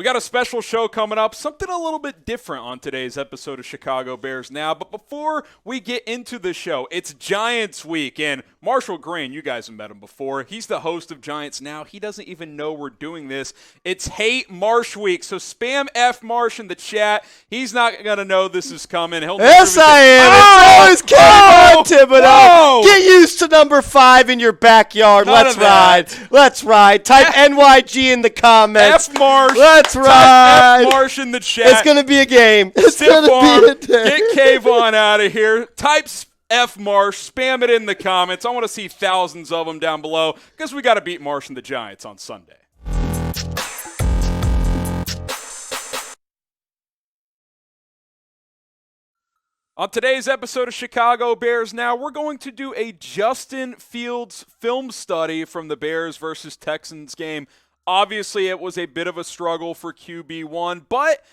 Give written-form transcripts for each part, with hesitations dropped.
We got a special show coming up, something a little bit different on today's episode of Chicago Bears Now. But before we get into the show, it's Giants Week, and Marshall Green, you guys have met him before. He's the host of Giants Now. He doesn't even know we're doing this. It's Hate Marsh Week, so spam F Marsh in the chat. He's not going to know this is coming. Yes, I am. It's always Thibodeau. Get used to number 5 in your backyard. Let's ride. Let's ride. Type NYG in the comments. F Marsh. Let's ride. F Marsh in the chat. It's going to be a game. It's going to be a day. Get Kayvon out of here. Type F Marsh. Spam it in the comments. I want to see thousands of them down below because we got to beat Marsh and the Giants on Sunday. On today's episode of Chicago Bears Now, we're going to do a Justin Fields film study from the Bears versus Texans game. Obviously, it was a bit of a struggle for QB1, but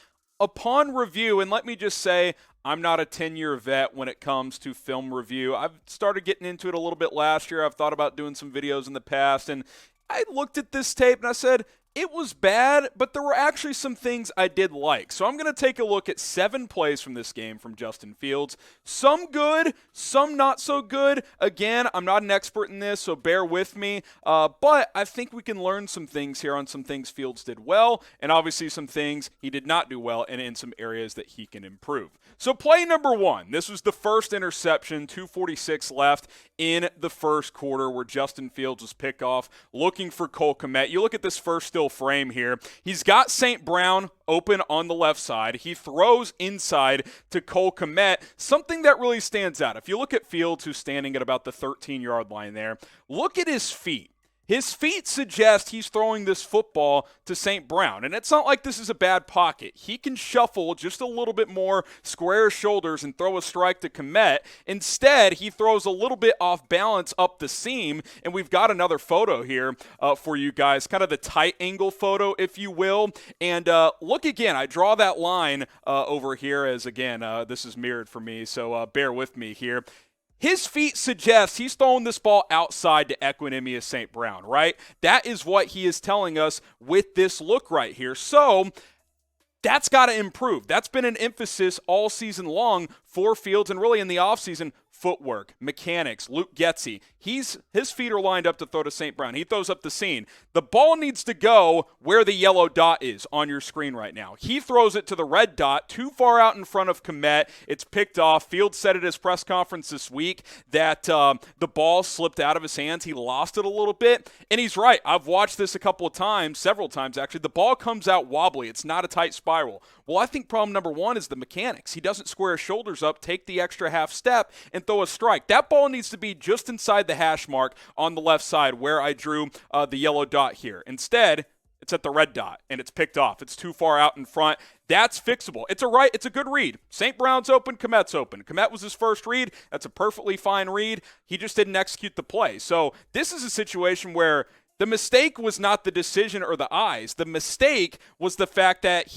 upon review, and let me just say, I'm not a 10-year vet when it comes to film review. I've started getting into it a little bit last year. I've thought about doing some videos in the past, and I looked at this tape and I said, it was bad, but there were actually some things I did like. So I'm going to take a look at 7 plays from this game from Justin Fields. Some good, some not so good. Again, I'm not an expert in this, so bear with me. But I think we can learn some things here on some things Fields did well, and obviously some things he did not do well, and in some areas that he can improve. So play number 1. This was the first interception, 2:46 left in the first quarter, where Justin Fields was picked off looking for Kmet. You look at this first still frame here. He's got St. Brown open on the left side. He throws inside to Kmet, something that really stands out. If you look at Fields, who's standing at about the 13-yard line there, look at his feet. His feet suggest he's throwing this football to St. Brown, and it's not like this is a bad pocket. He can shuffle just a little bit more, square his shoulders, and throw a strike to Kmet. Instead, he throws a little bit off balance up the seam, and we've got another photo here for you guys, kind of the tight angle photo, if you will. And look again, I draw that line over here as, again, this is mirrored for me, so bear with me here. His feet suggest he's throwing this ball outside to Equinemius St. Brown, right? That is what he is telling us with this look right here. So that's got to improve. That's been an emphasis all season long for Fields, and really in the offseason, footwork, mechanics, Luke Getsy. His feet are lined up to throw to St. Brown. He throws up the seam. The ball needs to go where the yellow dot is on your screen right now. He throws it to the red dot, too far out in front of Kmet. It's picked off. Fields said at his press conference this week that the ball slipped out of his hands. He lost it a little bit, and he's right. I've watched this a couple of times, several times actually. The ball comes out wobbly. It's not a tight spiral. Well, I think problem number 1 is the mechanics. He doesn't square his shoulders up, take the extra half step, and throw a strike. That ball needs to be just inside the hash mark on the left side where I drew the yellow dot here. Instead, it's at the red dot, and it's picked off. It's too far out in front. That's fixable. It's a good read. St. Brown's open, Kmet's open. Kmet was his first read. That's a perfectly fine read. He just didn't execute the play. So this is a situation where the mistake was not the decision or the eyes. The mistake was the fact that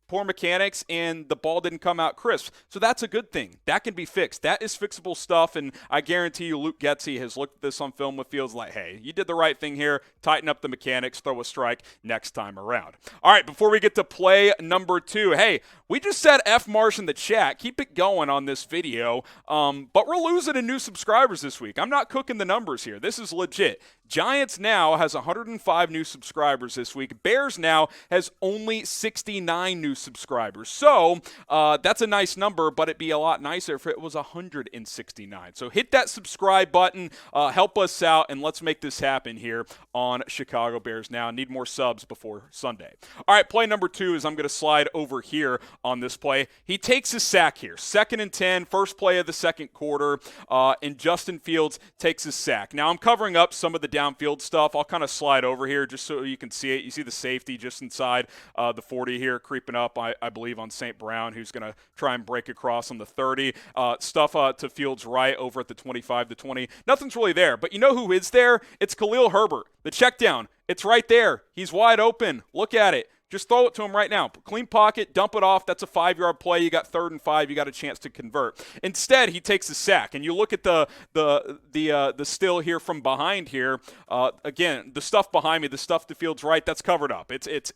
poor mechanics, and the ball didn't come out crisp. So that's a good thing. That can be fixed. That is fixable stuff, and I guarantee you Luke Getsy has looked at this on film with Fields like, hey, you did the right thing here. Tighten up the mechanics, throw a strike next time around. All right, before we get to play number 2, hey, we just said F Marsh in the chat. Keep it going on this video, but we're losing in new subscribers this week. I'm not cooking the numbers here. This is legit. Giants Now has 105 new subscribers this week. Bears Now has only 69 new subscribers. So that's a nice number, but it'd be a lot nicer if it was 169. So hit that subscribe button, help us out, and let's make this happen here on Chicago Bears Now. Need more subs before Sunday. All right, play number 2 is I'm going to slide over here on this play. He takes a sack here. 2nd and 10, first play of the second quarter, and Justin Fields takes a sack. Now I'm covering up some of the downfield stuff. I'll kind of slide over here just so you can see it. You see the safety just inside the 40 here creeping up, I believe, on St. Brown, who's going to try and break across on the 30. Stuff to Fields' right over at the 25 to 20. Nothing's really there, but you know who is there? It's Khalil Herbert. The check down. It's right there. He's wide open. Look at it. Just throw it to him right now. Clean pocket, dump it off. That's a 5-yard play. You got 3rd and 5. You got a chance to convert. Instead, he takes a sack, and you look at the still here from behind here. Again, the stuff behind me, the stuff to Fields' right, that's covered up.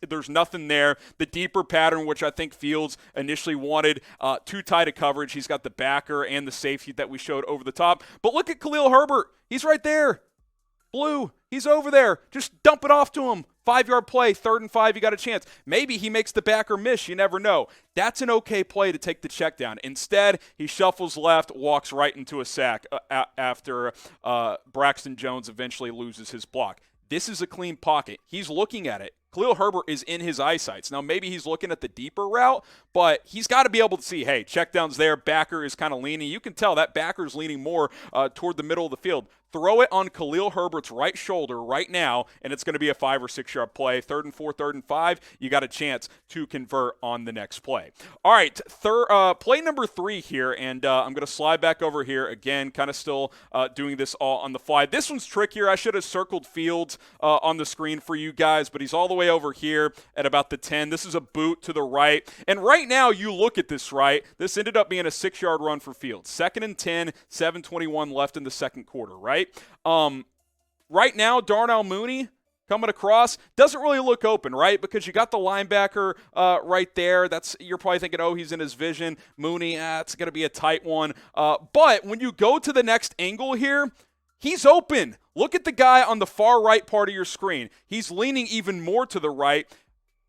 There's nothing there. The deeper pattern, which I think Fields initially wanted, too tight a coverage. He's got the backer and the safety that we showed over the top. But look at Khalil Herbert. He's right there. Blue, he's over there. Just dump it off to him. 5-yard play, 3rd and 5, you got a chance. Maybe he makes the backer miss. You never know. That's an okay play to take the check down. Instead, he shuffles left, walks right into a sack after Braxton Jones eventually loses his block. This is a clean pocket. He's looking at it. Khalil Herbert is in his eyesights. Now, maybe he's looking at the deeper route, but he's got to be able to see, hey, check down's there, backer is kind of leaning. You can tell that backer's leaning more toward the middle of the field. Throw it on Khalil Herbert's right shoulder right now, and it's going to be a 5 or 6 yard play. 3rd and 4, 3rd and 5, you got a chance to convert on the next play. All right, play number 3 here, and I'm going to slide back over here again, kind of still doing this all on the fly. This one's trickier. I should have circled Fields on the screen for you guys, but he's all the way over here at about the 10. This is a boot to the right, and right now you look at this, right? This ended up being a 6-yard run for Fields. 2nd and 10, 7:21 left in the second quarter, right? Right now, Darnell Mooney coming across doesn't really look open, right? Because you got the linebacker right there. You're probably thinking, oh, he's in his vision. Mooney, it's going to be a tight one. But when you go to the next angle here, he's open. Look at the guy on the far right part of your screen. He's leaning even more to the right.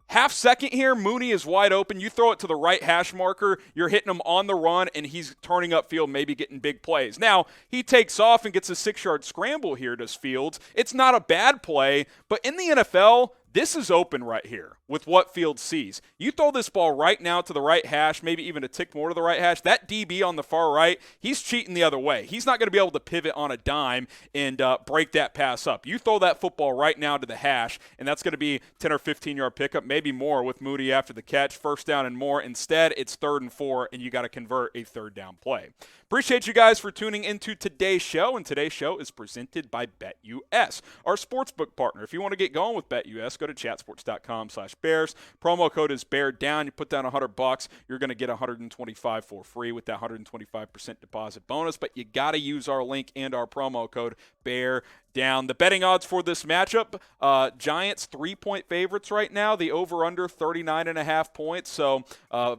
Half second here, Mooney is wide open. You throw it to the right hash marker, you're hitting him on the run, and he's turning upfield, maybe getting big plays. Now, he takes off and gets a 6-yard scramble here, does Fields. It's not a bad play, but in the NFL, this is open right here with what Fields sees. You throw this ball right now to the right hash, maybe even a tick more to the right hash. That DB on the far right, he's cheating the other way. He's not going to be able to pivot on a dime and break that pass up. You throw that football right now to the hash, and that's going to be 10 or 15-yard pickup, maybe more with Moody after the catch, 1st down and more. Instead, it's 3rd and 4, and you got to convert a 3rd down play. Appreciate you guys for tuning into today's show, and today's show is presented by BetUS, our sportsbook partner. If you want to get going with BetUS, go to chatsports.com/Bears. Promo code is BEARDOWN. You put down $100, you're going to get $125 for free with that 125% deposit bonus, but you got to use our link and our promo code BEARDOWN. The betting odds for this matchup, Giants 3-point favorites right now. The over-under 39.5 points. So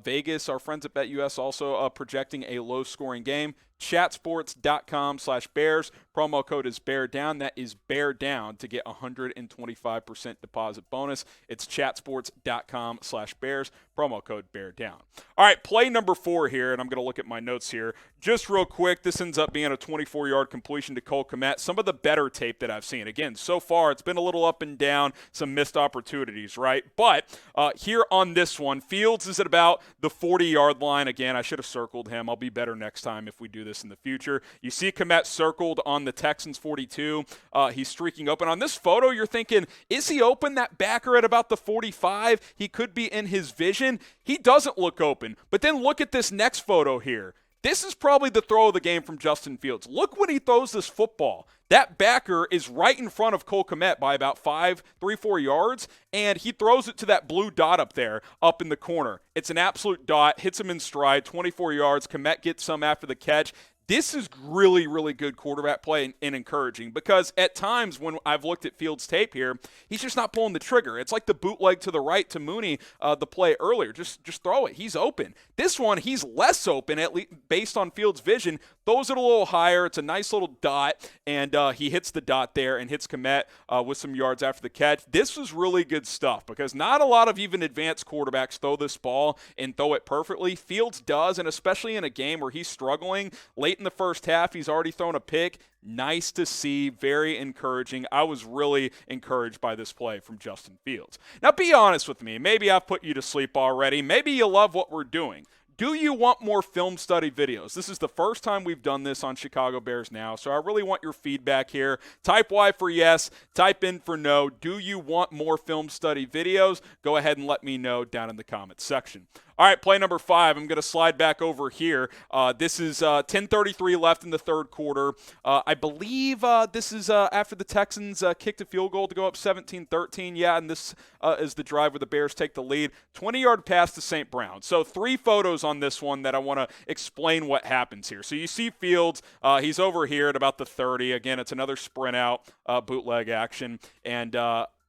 Vegas, our friends at BetUS, also projecting a low-scoring game. Chatsports.com/Bears. Promo code is BEARDOWN. That is BEARDOWN to get 125% deposit bonus. It's chatsports.com/Bears. Promo code BEARDOWN. All right, play number 4 here, and I'm going to look at my notes here. Just real quick, this ends up being a 24-yard completion to Kmet. Some of the better tape that I've seen. Again, so far it's been a little up and down, some missed opportunities, right? But here on this one, Fields is at about the 40-yard line. Again, I should have circled him. I'll be better next time if we do this in the future. You see Kmet circled on the Texans 42. He's streaking open. On this photo, you're thinking, is he open? That backer at about the 45? He could be in his vision. He doesn't look open. But then look at this next photo here. This is probably the throw of the game from Justin Fields. Look when he throws this football. That backer is right in front of Kmet by about 3-4 yards, and he throws it to that blue dot up there, up in the corner. It's an absolute dot, hits him in stride, 24 yards. Kmet gets some after the catch. This is really, really good quarterback play and encouraging, because at times when I've looked at Fields' tape here, he's just not pulling the trigger. It's like the bootleg to the right to Mooney, the play earlier. Just throw it. He's open. This one, he's less open, at least based on Fields' vision. Throws it a little higher. It's a nice little dot, and he hits the dot there and hits Kmet with some yards after the catch. This was really good stuff, because not a lot of even advanced quarterbacks throw this ball and throw it perfectly. Fields does, and especially in a game where he's struggling late in the first half, he's already thrown a pick. Nice to see, very encouraging. I was really encouraged by this play from Justin Fields. Now, be honest with me. Maybe I've put you to sleep already. Maybe you love what we're doing. Do you want more film study videos? This is the first time we've done this on Chicago Bears Now, so I really want your feedback here. Type Y for yes, type in for no. Do you want more film study videos? Go ahead and let me know down in the comments section. All right, play number 5. I'm going to slide back over here. This is 10:33 left in the third quarter. I believe this is after the Texans kicked a field goal to go up 17-13. Yeah, and this is the drive where the Bears take the lead. 20-yard pass to St. Brown. So 3 photos on this one that I want to explain what happens here. So you see Fields. He's over here at about the 30. Again, it's another sprint out bootleg action. And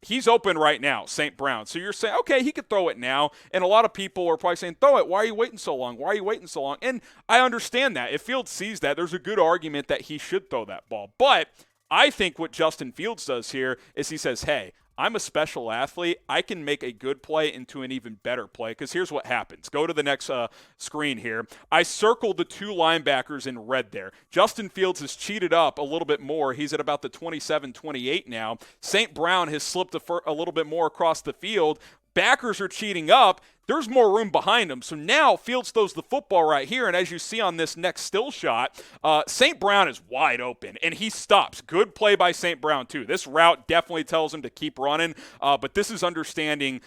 he's open right now, St. Brown. So you're saying, okay, he could throw it now. And a lot of people are probably saying, throw it. Why are you waiting so long? Why are you waiting so long? And I understand that. If Fields sees that, there's a good argument that he should throw that ball. But I think what Justin Fields does here is he says, hey, I'm a special athlete. I can make a good play into an even better play, because here's what happens. Go to the next screen here. I circled the 2 linebackers in red there. Justin Fields has cheated up a little bit more. He's at about the 27-28 now. St. Brown has slipped a little bit more across the field. Backers are cheating up. There's more room behind him. So now Fields throws the football right here, and as you see on this next still shot, St. Brown is wide open, and he stops. Good play by St. Brown, too. This route definitely tells him to keep running, but this is understanding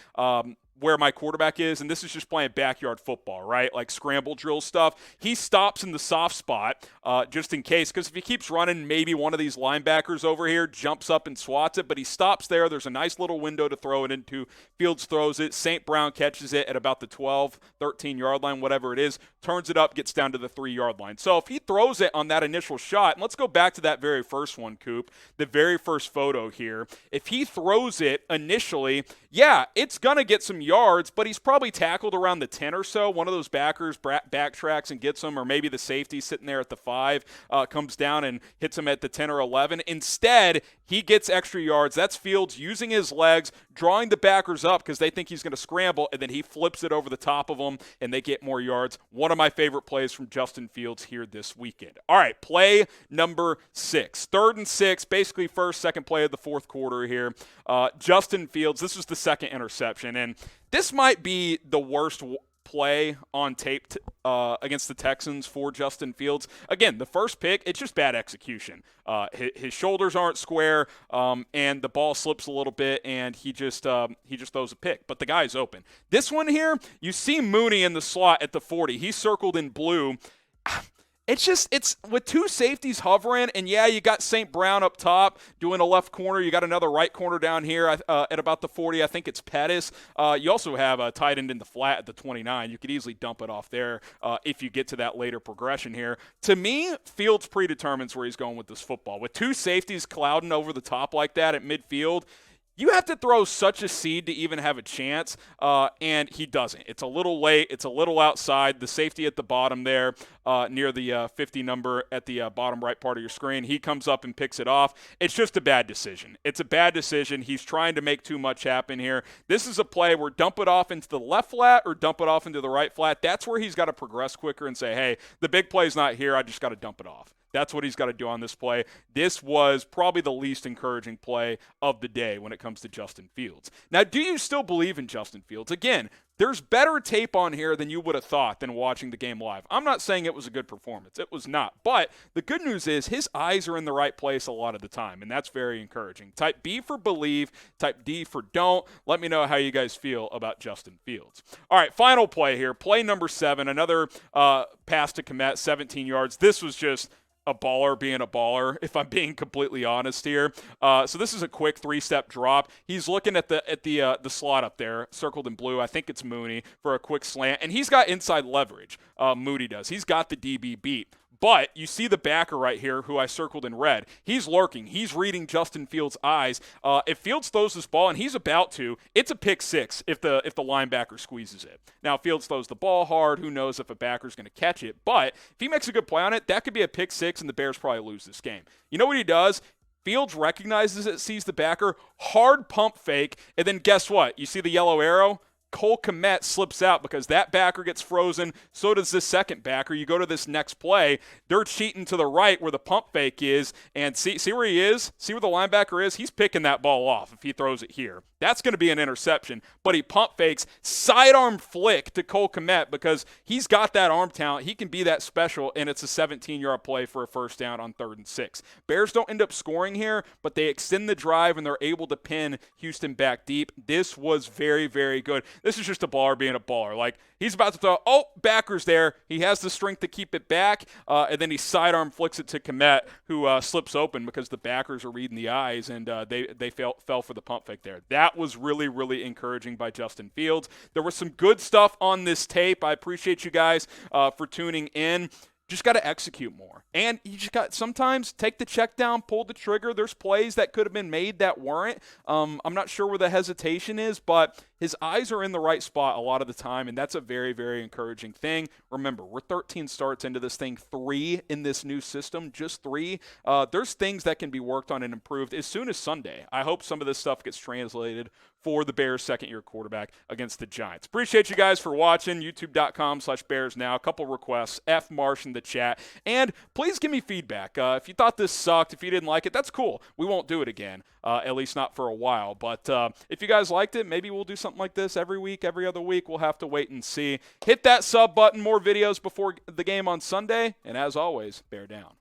where my quarterback is, and this is just playing backyard football, right? Like scramble drill stuff. He stops in the soft spot just in case, because if he keeps running, maybe one of these linebackers over here jumps up and swats it, but he stops there. There's a nice little window to throw it into. Fields throws it. St. Brown catches it at about the 12, 13-yard line, whatever it is, turns it up, gets down to the 3-yard line. So if he throws it on that initial shot, and let's go back to that very first one, Coop, the very first photo here. If he throws it initially, yeah, it's going to get some yards, but he's probably tackled around the 10 or so. One of those backers backtracks and gets him, or maybe the safety sitting there at the 5 comes down and hits him at the 10 or 11. Instead, he gets extra yards. That's Fields using his legs, drawing the backers up because they think he's going to scramble, and then he flips it over the top of them, and they get more yards. One of my favorite plays from Justin Fields here this weekend. All right, play number 6. 3rd and 6, basically first, second play of the fourth quarter here. Justin Fields, this was the second interception, and this might be the worst play on tape against the Texans for Justin Fields. Again, the first pick, it's just bad execution. His shoulders aren't square, and the ball slips a little bit, and he just throws a pick. But the guy's open. This one here, you see Mooney in the slot at the 40. He's circled in blue. It's with 2 safeties hovering, and yeah, you got St. Brown up top doing a left corner. You got another right corner down here at about the 40. I think it's Pettis. You also have a tight end in the flat at the 29. You could easily dump it off there if you get to that later progression here. To me, Fields predetermines where he's going with this football. With 2 safeties clouding over the top like that at midfield, you have to throw such a seed to even have a chance, and he doesn't. It's a little late. It's a little outside. The safety at the bottom there near the 50 number at the bottom right part of your screen, he comes up and picks it off. It's just a bad decision. It's a bad decision. He's trying to make too much happen here. This is a play where dump it off into the left flat or dump it off into the right flat. That's where he's got to progress quicker and say, hey, the big play's not here. I just got to dump it off. That's what he's got to do on this play. This was probably the least encouraging play of the day when it comes to Justin Fields. Now, do you still believe in Justin Fields? Again, there's better tape on here than you would have thought than watching the game live. I'm not saying it was a good performance. It was not. But the good news is his eyes are in the right place a lot of the time, and that's very encouraging. Type B for believe, type D for don't. Let me know how you guys feel about Justin Fields. All right, final play here. Play number 7, another pass to Kmet, 17 yards. This was just a baller being a baller, if I'm being completely honest here. So this is a quick 3-step drop. He's looking at the slot up there, circled in blue. I think it's Mooney for a quick slant, and he's got inside leverage. Mooney does. He's got the DB beat. But you see the backer right here, who I circled in red. He's lurking. He's reading Justin Fields' eyes. If Fields throws this ball, and he's about to, it's a pick 6 if the linebacker squeezes it. Now, if Fields throws the ball hard, who knows if a backer's going to catch it. But if he makes a good play on it, that could be a pick 6, and the Bears probably lose this game. You know what he does? Fields recognizes it, sees the backer, hard pump fake, and then guess what? You see the yellow arrow? Cole Kmet slips out because that backer gets frozen. So does this second backer. You go to this next play. They're cheating to the right where the pump fake is. And see where he is? See where the linebacker is? He's picking that ball off if he throws it here. That's going to be an interception. But he pump fakes, sidearm flick to Cole Kmet because he's got that arm talent. He can be that special, and it's a 17-yard play for a first down on 3rd and 6. Bears don't end up scoring here, but they extend the drive, and they're able to pin Houston back deep. This was very, very good. This is just a baller being a baller. Like, he's about to throw, oh, backer's there. He has the strength to keep it back, and then he sidearm flicks it to Kmet, who slips open because the backers are reading the eyes, and they fell for the pump fake there. That was really, really encouraging by Justin Fields. There was some good stuff on this tape. I appreciate you guys for tuning in. Just got to execute more. And you just got sometimes take the check down, pull the trigger. There's plays that could have been made that weren't. I'm not sure where the hesitation is, but his eyes are in the right spot a lot of the time, and that's a very, very encouraging thing. Remember, we're 13 starts into this thing, 3 in this new system, just 3. There's things that can be worked on and improved as soon as Sunday. I hope some of this stuff gets translated for the Bears' second-year quarterback against the Giants. Appreciate you guys for watching. YouTube.com/BearsNow. A couple requests. F. Marsh in the chat. And please give me feedback. If you thought this sucked, if you didn't like it, that's cool. We won't do it again, at least not for a while. But if you guys liked it, maybe we'll do something like this every week, every other week. We'll have to wait and see. Hit that sub button. More videos before the game on Sunday. And as always, bear down.